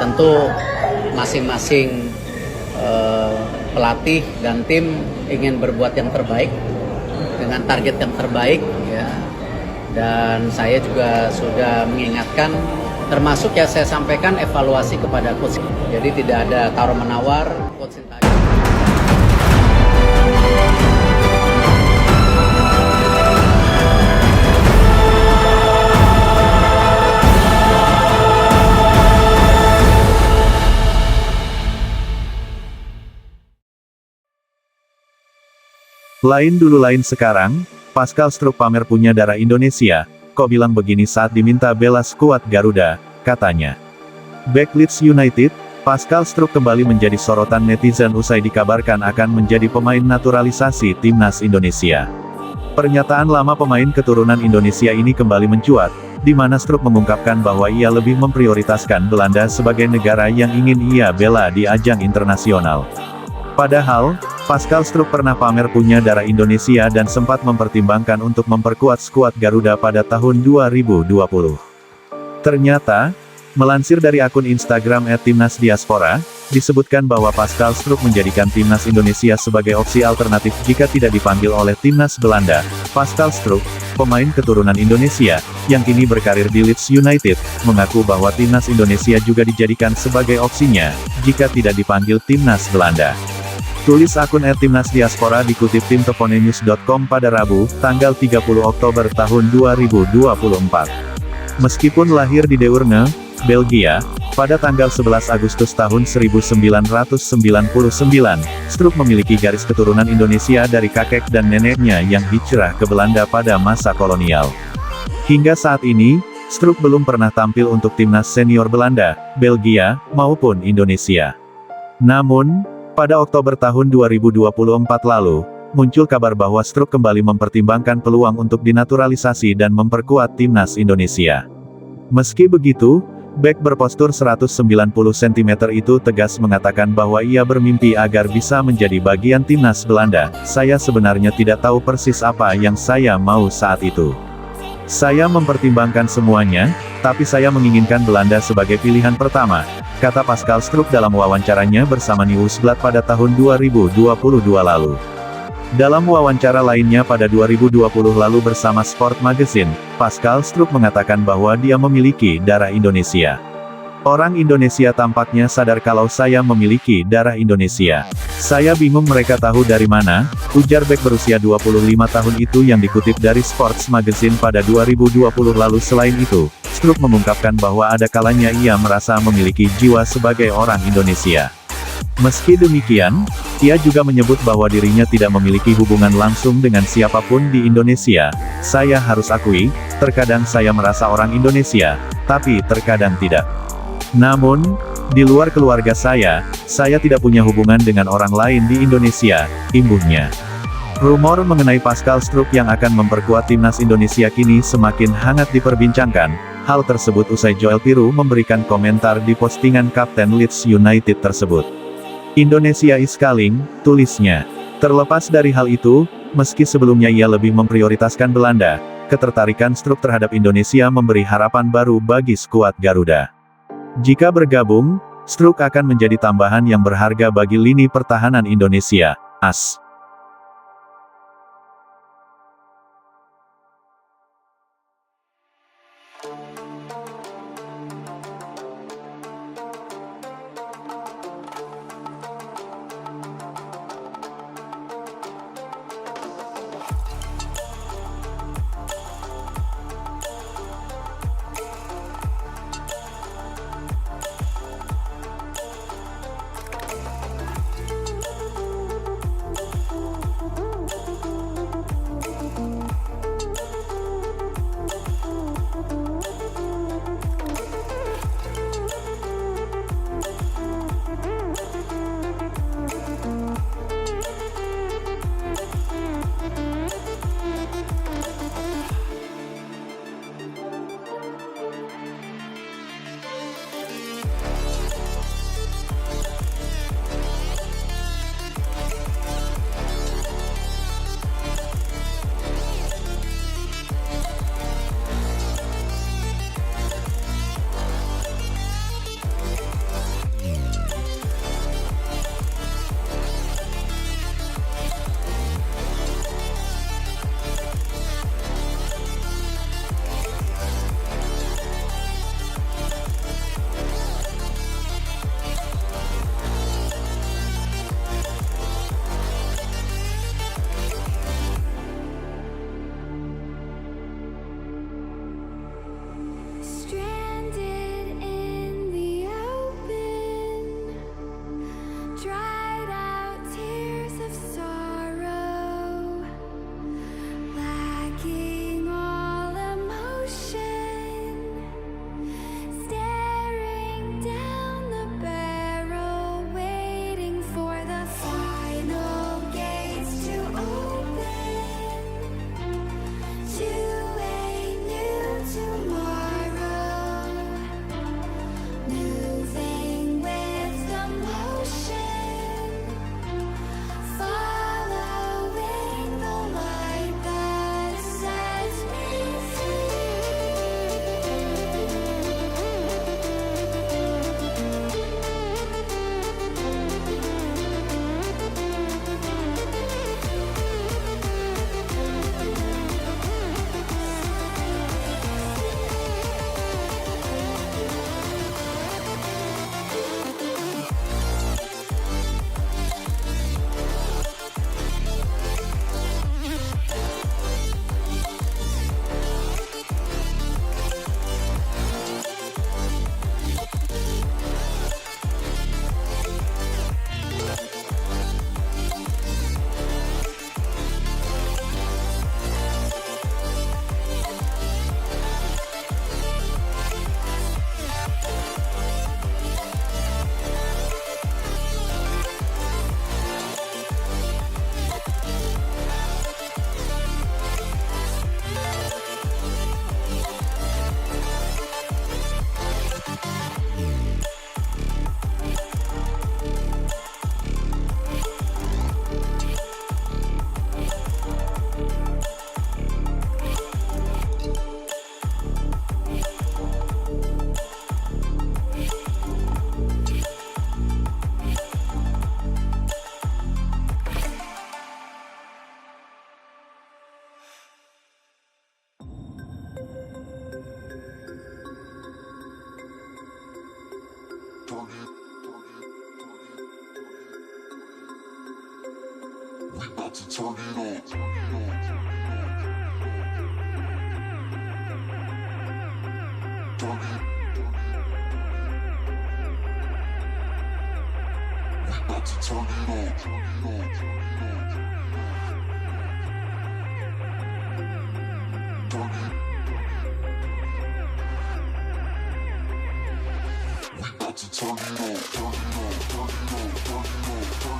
tentu masing-masing pelatih dan tim ingin berbuat yang terbaik dengan target yang terbaik ya. Dan saya juga sudah mengingatkan, termasuk ya saya sampaikan evaluasi kepada coach. Jadi tidak ada tawar-menawar, coach Sintayong. Lain dulu lain sekarang, Pascal Struck pamer punya darah Indonesia, kok bilang begini saat diminta bela skuad Garuda, katanya. Back Leeds United, Pascal Struck kembali menjadi sorotan netizen usai dikabarkan akan menjadi pemain naturalisasi timnas Indonesia. Pernyataan lama pemain keturunan Indonesia ini kembali mencuat, di mana Struck mengungkapkan bahwa ia lebih memprioritaskan Belanda sebagai negara yang ingin ia bela di ajang internasional. Padahal, Pascal Struck pernah pamer punya darah Indonesia dan sempat mempertimbangkan untuk memperkuat skuad Garuda pada tahun 2020. Ternyata, melansir dari akun Instagram @timnasdiaspora, disebutkan bahwa Pascal Struck menjadikan timnas Indonesia sebagai opsi alternatif jika tidak dipanggil oleh timnas Belanda. Pascal Struck, pemain keturunan Indonesia, yang kini berkarir di Leeds United, mengaku bahwa timnas Indonesia juga dijadikan sebagai opsinya, jika tidak dipanggil timnas Belanda. Tulis akun @timnasdiaspora dikutip tim toponenews.com pada Rabu, tanggal 30 Oktober tahun 2024. Meskipun lahir di Deurne, Belgia, pada tanggal 11 Agustus tahun 1999, Struck memiliki garis keturunan Indonesia dari kakek dan neneknya yang hijrah ke Belanda pada masa kolonial. Hingga saat ini, Struck belum pernah tampil untuk timnas senior Belanda, Belgia, maupun Indonesia. Namun, pada Oktober tahun 2024 lalu, muncul kabar bahwa Struck kembali mempertimbangkan peluang untuk dinaturalisasi dan memperkuat timnas Indonesia. Meski begitu, bek berpostur 190 cm itu tegas mengatakan bahwa ia bermimpi agar bisa menjadi bagian timnas Belanda. Saya sebenarnya tidak tahu persis apa yang saya mau saat itu. Saya mempertimbangkan semuanya, tapi saya menginginkan Belanda sebagai pilihan pertama, kata Pascal Struck dalam wawancaranya bersama Nieuwsblad pada tahun 2022 lalu. Dalam wawancara lainnya pada 2020 lalu bersama Sport Magazine, Pascal Struck mengatakan bahwa dia memiliki darah Indonesia. Orang Indonesia tampaknya sadar kalau saya memiliki darah Indonesia. Saya bingung mereka tahu dari mana, ujar bek berusia 25 tahun itu yang dikutip dari Sports Magazine pada 2020 lalu. Selain itu, Struck mengungkapkan bahwa ada kalanya ia merasa memiliki jiwa sebagai orang Indonesia. Meski demikian, ia juga menyebut bahwa dirinya tidak memiliki hubungan langsung dengan siapapun di Indonesia. Saya harus akui, terkadang saya merasa orang Indonesia, tapi terkadang tidak. Namun, di luar keluarga saya tidak punya hubungan dengan orang lain di Indonesia, imbuhnya. Rumor mengenai Pascal Struck yang akan memperkuat timnas Indonesia kini semakin hangat diperbincangkan. Hal tersebut usai Joel Piru memberikan komentar di postingan Kapten Leeds United tersebut. Indonesia is calling, tulisnya. Terlepas dari hal itu, meski sebelumnya ia lebih memprioritaskan Belanda, ketertarikan Struck terhadap Indonesia memberi harapan baru bagi skuad Garuda. Jika bergabung, Struck akan menjadi tambahan yang berharga bagi lini pertahanan Indonesia. AS. Turn it on, turn it on, turn it on, turn it on, turn it on.